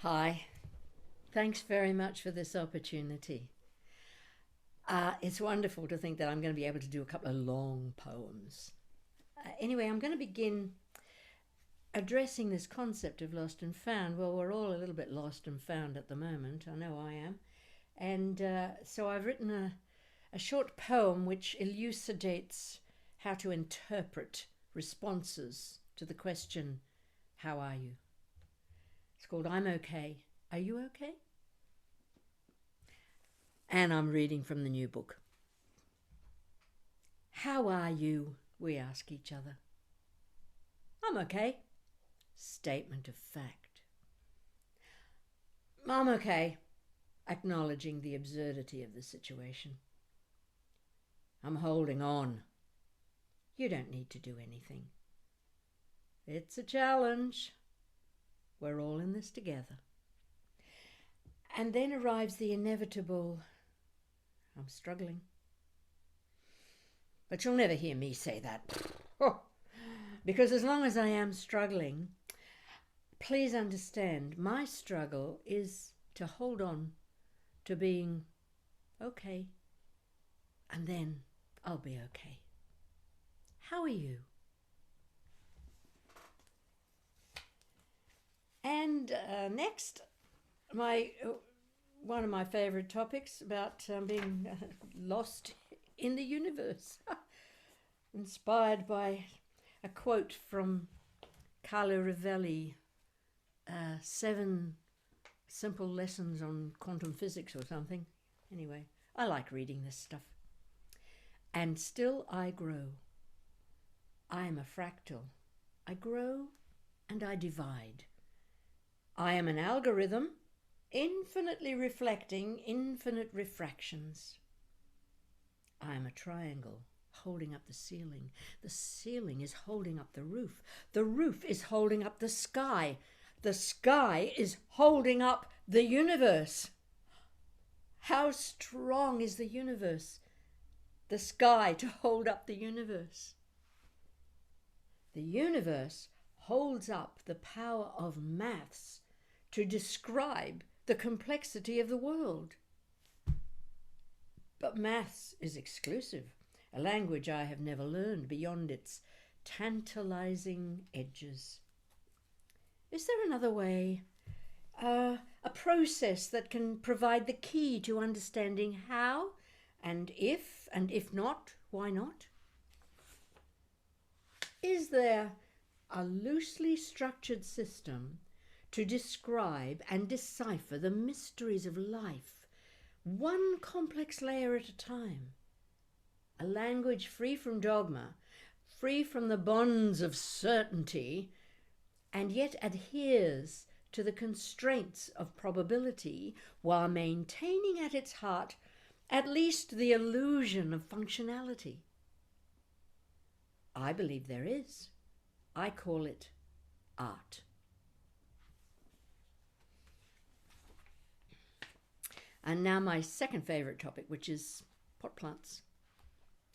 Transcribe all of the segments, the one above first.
Hi, thanks very much for this opportunity. It's wonderful to think that I'm going to be able to do a couple of long poems. Anyway, I'm going to begin addressing this concept of lost and found. Well, we're all a little bit lost and found at the moment. I know I am. And so I've written a short poem which elucidates how to interpret responses to the question, how are you? It's called I'm Okay. Are you okay? And I'm reading from the new book. How are you? We ask each other. I'm okay. Statement of fact. I'm okay. Acknowledging the absurdity of the situation. I'm holding on. You don't need to do anything. It's a challenge. We're all in this together. And then arrives the inevitable, I'm struggling. But you'll never hear me say that. Because as long as I am struggling, please understand, my struggle is to hold on to being okay. And then I'll be okay. How are you? And next, one of my favourite topics about being lost in the universe. Inspired by a quote from Carlo Rovelli, 7 simple lessons on quantum physics or something. Anyway, I like reading this stuff. And still I grow. I am a fractal. I grow and I divide. I am an algorithm, infinitely reflecting infinite refractions. I am a triangle, holding up the ceiling. The ceiling is holding up the roof. The roof is holding up the sky. The sky is holding up the universe. How strong is the universe? The sky to hold up the universe. The universe holds up the power of maths to describe the complexity of the world. But maths is exclusive, a language I have never learned beyond its tantalizing edges. Is there another way? A process that can provide the key to understanding how, and if not, why not? Is there a loosely structured system to describe and decipher the mysteries of life, one complex layer at a time? A language free from dogma, free from the bonds of certainty, and yet adheres to the constraints of probability while maintaining at its heart at least the illusion of functionality. I believe there is. I call it art. And now my second favourite topic, which is pot plants.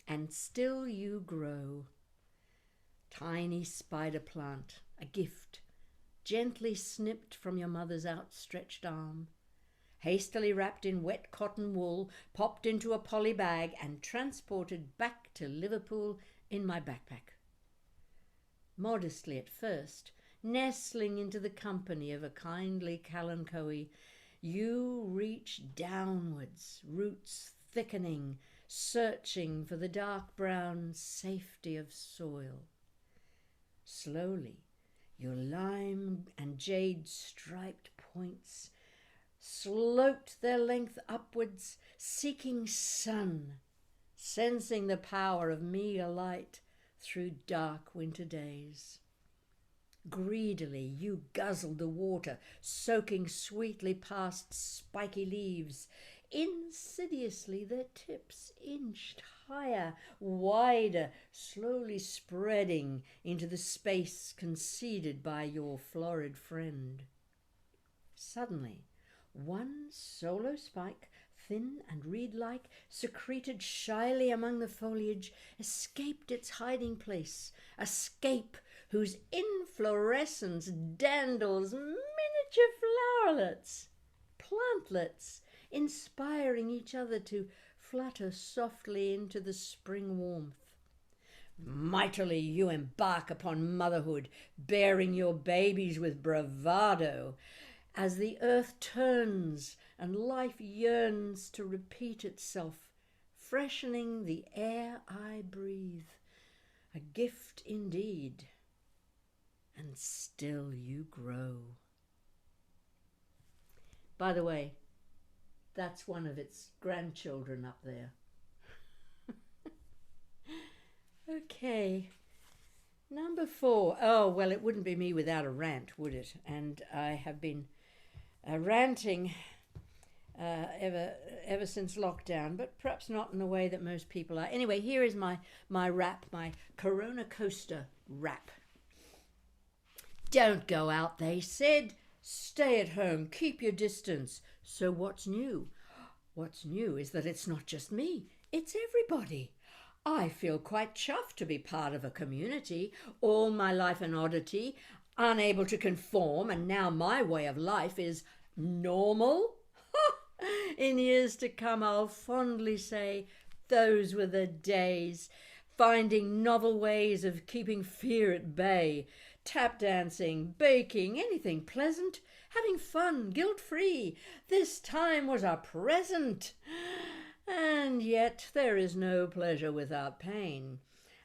And still you grow. Tiny spider plant, a gift, gently snipped from your mother's outstretched arm, hastily wrapped in wet cotton wool, popped into a poly bag and transported back to Liverpool in my backpack. Modestly at first, nestling into the company of a kindly kalanchoe, you reach downwards, roots thickening, searching for the dark brown safety of soil. Slowly, your lime and jade striped points sloped their length upwards, seeking sun, sensing the power of meager light through dark winter days. Greedily you guzzled the water, soaking sweetly past spiky leaves. Insidiously their tips inched higher, wider, slowly spreading into the space conceded by your florid friend. Suddenly, one solo spike, thin and reed-like, secreted shyly among the foliage, escaped its hiding place, a scape whose inflorescence dandles miniature flowerlets, plantlets, inspiring each other to flutter softly into the spring warmth. Mightily you embark upon motherhood, bearing your babies with bravado, as the earth turns and life yearns to repeat itself, freshening the air I breathe. A gift indeed, and still you grow. By the way, that's one of its grandchildren up there. Okay, number 4. Oh, well, it wouldn't be me without a rant, would it? And I have been ranting ever since lockdown, but perhaps not in the way that most people are. Anyway, here is my rap, my Corona Coaster rap. Don't go out, they said. Stay at home, keep your distance. So what's new? What's new is that it's not just me, it's everybody. I feel quite chuffed to be part of a community, all my life an oddity, unable to conform, and now my way of life is normal. In years to come, I'll fondly say, those were the days, finding novel ways of keeping fear at bay, tap dancing, baking, anything pleasant, having fun, guilt-free. This time was a present. And yet there is no pleasure without pain.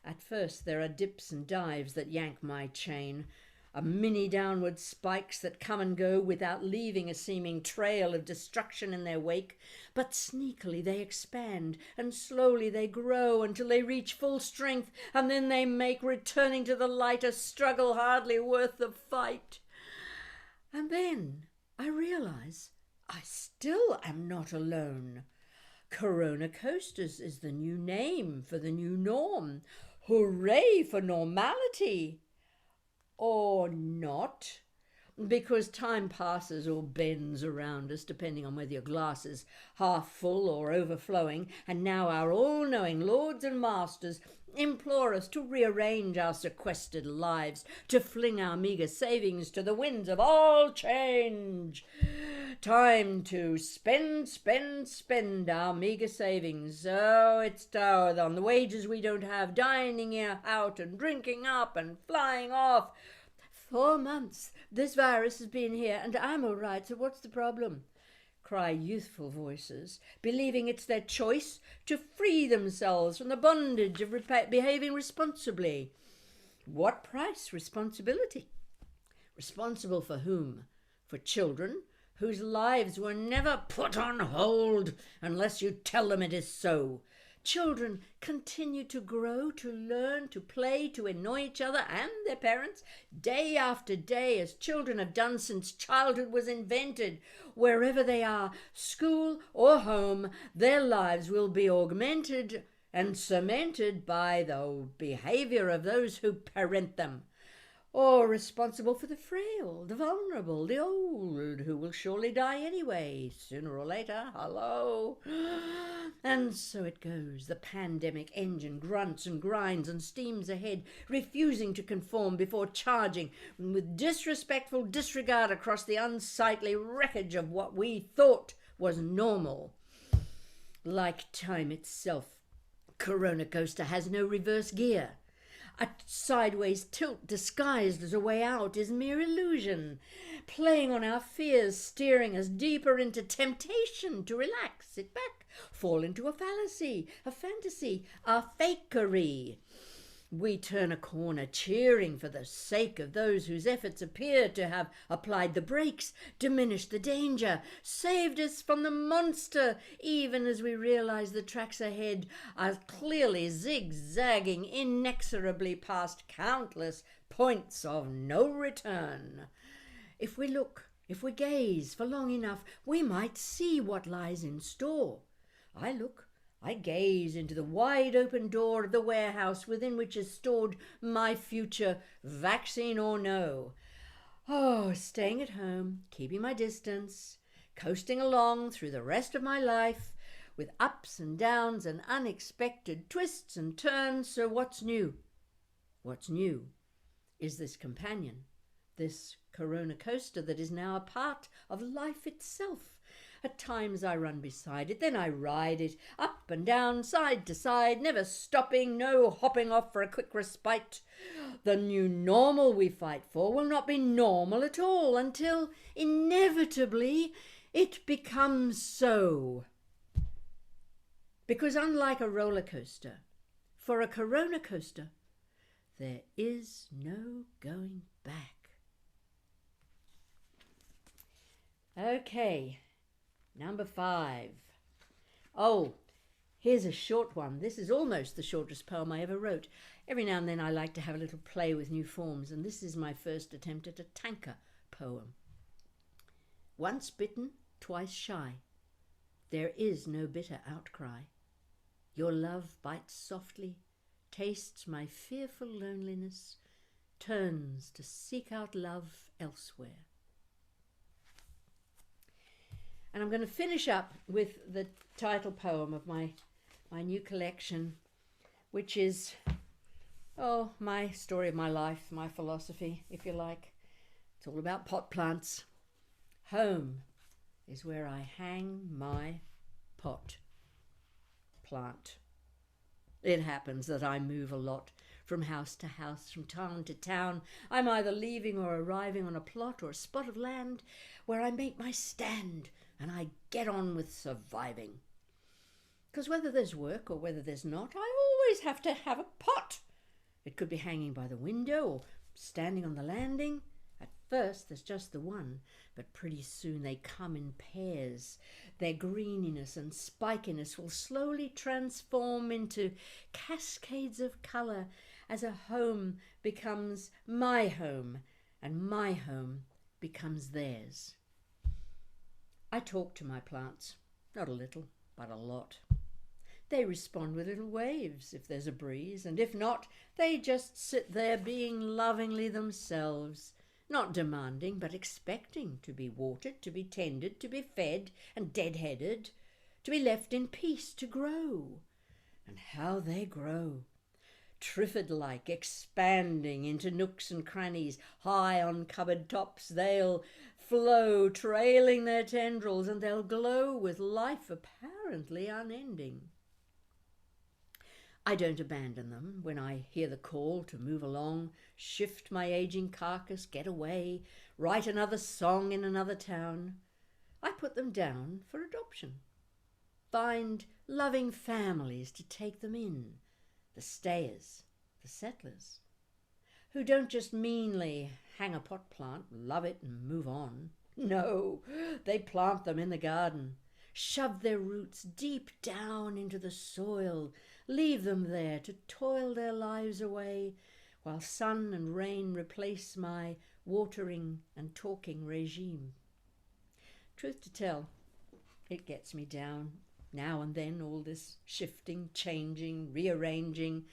At first there are dips and dives that yank my chain, a mini downward spikes that come and go without leaving a seeming trail of destruction in their wake. But sneakily they expand, and slowly they grow until they reach full strength, and then they make returning to the light a struggle hardly worth the fight. And then I realize I still am not alone. Corona Coasters is the new name for the new norm. Hooray for normality! Or not, because time passes or bends around us, depending on whether your glass is half full or overflowing, and now our all-knowing lords and masters implore us to rearrange our sequestered lives, to fling our meagre savings to the winds of all change. Time to spend our meagre savings. Oh, it's dough on the wages we don't have, dining out and drinking up and flying off. 4 months this virus has been here, and I'm all right, so what's the problem? Cry youthful voices, believing it's their choice to free themselves from the bondage of behaving responsibly. What price responsibility? Responsible for whom? For children whose lives were never put on hold unless you tell them it is so. Children continue to grow, to learn, to play, to annoy each other and their parents day after day, as children have done since childhood was invented. Wherever they are, school or home, their lives will be augmented and cemented by the behavior of those who parent them, or responsible for the frail, the vulnerable, the old, who will surely die anyway, sooner or later. Hello? And so it goes. The pandemic engine grunts and grinds and steams ahead, refusing to conform before charging with disrespectful disregard across the unsightly wreckage of what we thought was normal. Like time itself, Corona Coaster has no reverse gear. A sideways tilt disguised as a way out is mere illusion, playing on our fears, steering us deeper into temptation to relax, sit back, fall into a fallacy, a fantasy, a fakery. We turn a corner, cheering for the sake of those whose efforts appear to have applied the brakes, diminished the danger, saved us from the monster, even as we realize the tracks ahead are clearly zigzagging inexorably past countless points of no return. If we look, if we gaze for long enough, we might see what lies in store. I gaze into the wide open door of the warehouse within which is stored my future, vaccine or no. Oh, staying at home, keeping my distance, coasting along through the rest of my life with ups and downs and unexpected twists and turns. So what's new? What's new is this companion, this Corona coaster that is now a part of life itself. At times I run beside it, then I ride it up and down, side to side, never stopping, no hopping off for a quick respite. The new normal we fight for will not be normal at all until inevitably it becomes so. Because unlike a roller coaster, for a Corona coaster, there is no going back. Okay, number 5. Oh, here's a short one. This is almost the shortest poem I ever wrote. Every now and then I like to have a little play with new forms, and this is my first attempt at a tanker poem. Once bitten, twice shy. There is no bitter outcry. Your love bites softly, tastes my fearful loneliness, turns to seek out love elsewhere. And I'm going to finish up with the title poem of my new collection, which is, my story of my life, my philosophy, if you like. It's all about pot plants. Home is where I hang my pot plant. It happens that I move a lot from house to house, from town to town. I'm either leaving or arriving on a plot or a spot of land where I make my stand and I get on with surviving. Because whether there's work or whether there's not, I always have to have a pot. It could be hanging by the window or standing on the landing. At first there's just the one, but pretty soon they come in pairs. Their greeniness and spikiness will slowly transform into cascades of colour as a home becomes my home and my home becomes theirs. I talk to my plants, not a little, but a lot. They respond with little waves if there's a breeze, and if not, they just sit there being lovingly themselves, not demanding, but expecting to be watered, to be tended, to be fed and dead-headed, to be left in peace to grow. And how they grow! Triffid-like, expanding into nooks and crannies, high on cupboard tops, they'll flow, trailing their tendrils, and they'll glow with life apparently unending. I don't abandon them when I hear the call to move along, shift my aging carcass, get away, write another song in another town. I put them down for adoption. Find loving families to take them in, the stayers, the settlers, who don't just meanly hang a pot plant, love it and move on. No, they plant them in the garden, shove their roots deep down into the soil, leave them there to toil their lives away, while sun and rain replace my watering and talking regime. Truth to tell, it gets me down. Now and then all this shifting, changing, rearranging,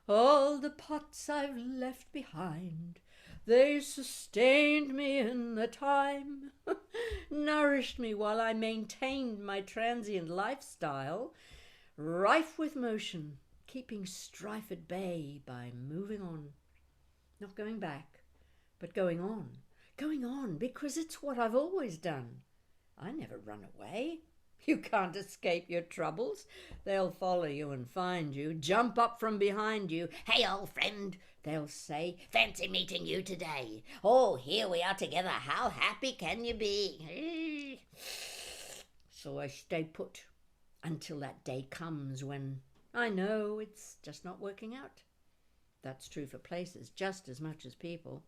all the pots I've left behind, they sustained me in the time, nourished me while I maintained my transient lifestyle, rife with motion, keeping strife at bay by moving on. Not going back, but going on, because it's what I've always done. I never run away. You can't escape your troubles. They'll follow you and find you, jump up from behind you. "Hey, old friend," they'll say, "fancy meeting you today. Oh, here we are together. How happy can you be?" So I stay put until that day comes when I know it's just not working out. That's true for places just as much as people.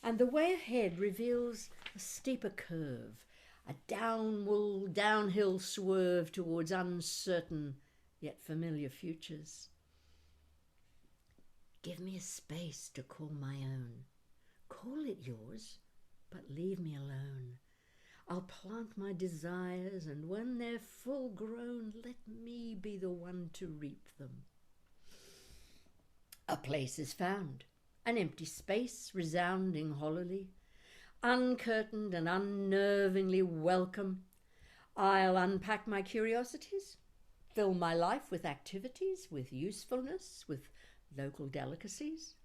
And the way ahead reveals a steeper curve, a downhill swerve towards uncertain yet familiar futures. Give me a space to call my own. Call it yours, but leave me alone. I'll plant my desires, and when they're full grown, let me be the one to reap them. A place is found, an empty space resounding hollowly, uncurtained and unnervingly welcome. I'll unpack my curiosities, fill my life with activities, with usefulness, with local delicacies.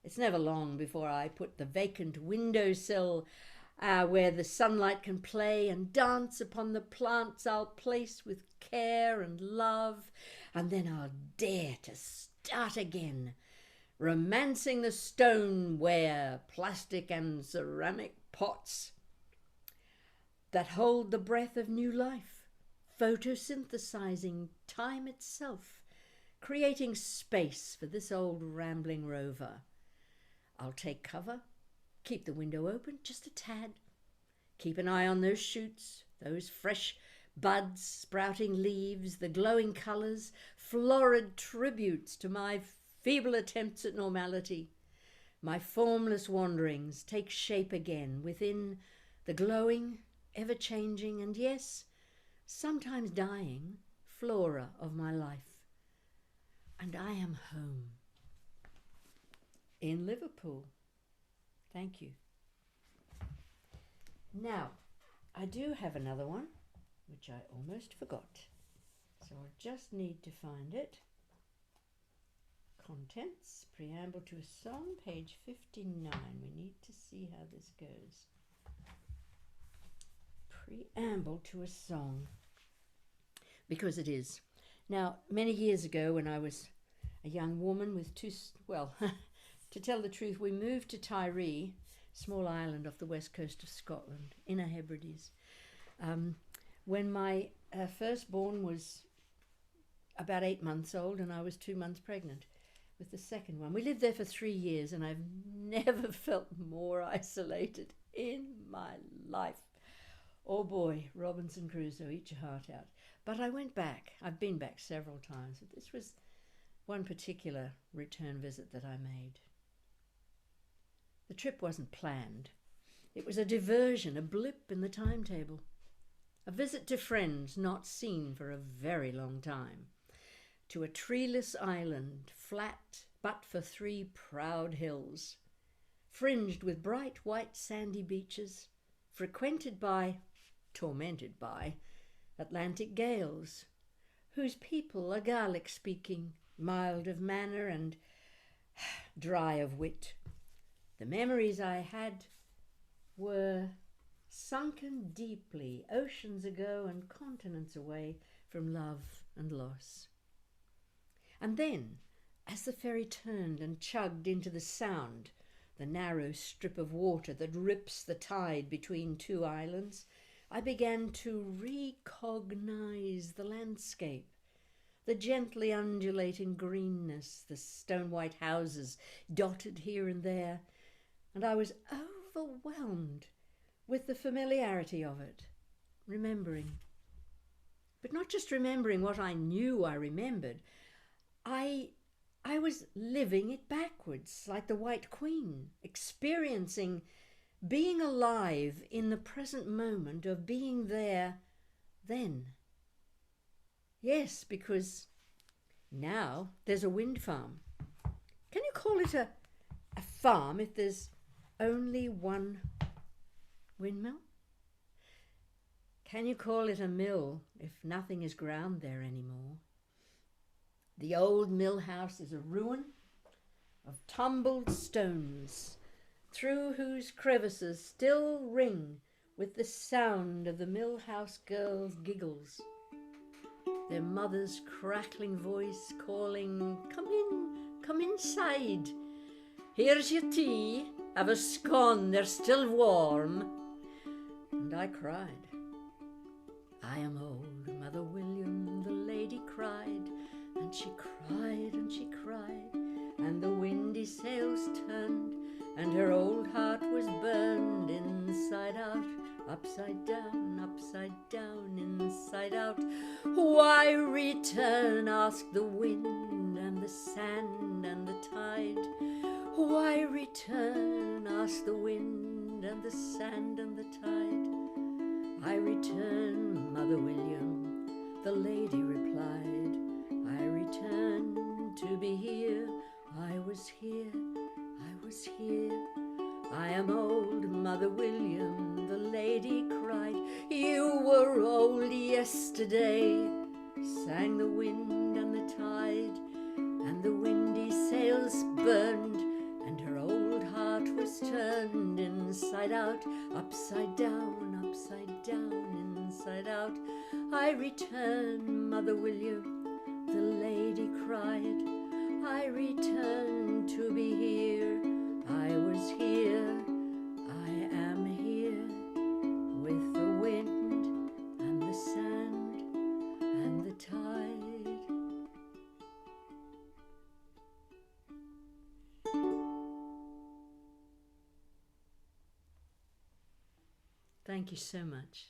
It's never long before I put the vacant windowsill where the sunlight can play and dance upon the plants I'll place with care and love, and then I'll dare to start again, romancing the stoneware, plastic and ceramic pots that hold the breath of new life, photosynthesizing time itself, creating space for this old rambling rover. I'll take cover, keep the window open just a tad, keep an eye on those shoots, those fresh buds, sprouting leaves, the glowing colours, florid tributes to my feeble attempts at normality. My formless wanderings take shape again within the glowing, ever-changing, and yes, sometimes dying flora of my life. And I am home. In Liverpool. Thank you. Now, I do have another one, which I almost forgot. So I'll just need to find it. Contents, preamble to a song, page 59. We need to see how this goes. Preamble to a song. Because it is. Now, many years ago when I was a young woman with to tell the truth, we moved to Tiree, small island off the west coast of Scotland, Inner Hebrides, when my firstborn was about 8 months old and I was 2 months pregnant with the second one. We lived there for 3 years and I've never felt more isolated in my life. Oh boy, Robinson Crusoe, eat your heart out. But I went back. I've been back several times, but this was one particular return visit that I made. The trip wasn't planned. It was a diversion, a blip in the timetable. A visit to friends not seen for a very long time. To a treeless island, flat but for 3 proud hills, fringed with bright white sandy beaches, frequented by, tormented by, Atlantic gales, whose people are Gaelic speaking, mild of manner and dry of wit. The memories I had were sunken deeply, oceans ago and continents away from love and loss. And then, as the ferry turned and chugged into the Sound, the narrow strip of water that rips the tide between 2 islands, I began to recognize the landscape, the gently undulating greenness, the stone-white houses dotted here and there, and I was overwhelmed with the familiarity of it, remembering. But not just remembering what I knew I remembered. I was living it backwards, like the White Queen, experiencing being alive in the present moment of being there then. Yes, because now there's a wind farm. Can you call it a farm if there's only one windmill? Can you call it a mill if nothing is ground there anymore? The old mill house is a ruin of tumbled stones, through whose crevices still ring with the sound of the mill house girls' giggles, their mother's crackling voice calling, "Come in, come inside. Here's your tea, have a scone, they're still warm." And I cried. "I am old, Mother William," the lady cried, and she cried and she cried, and the windy sails turned, and her old heart was burned inside out, upside down, inside out. "Why return?" asked the wind and the sand and the tide. "Why return?" asked the wind and the sand and the tide. "I return, Mother William," the lady replied. "I return to be here. I was here, I was here. I am old, Mother William," the lady cried. "You were old yesterday," sang the wind and the tide, and the windy sails burned, and her turned inside out, upside down, inside out. I return, mother, will you? The lady cried. I return to be here. I was here, I am here, with the wind and the sand and the tide. Thank you so much.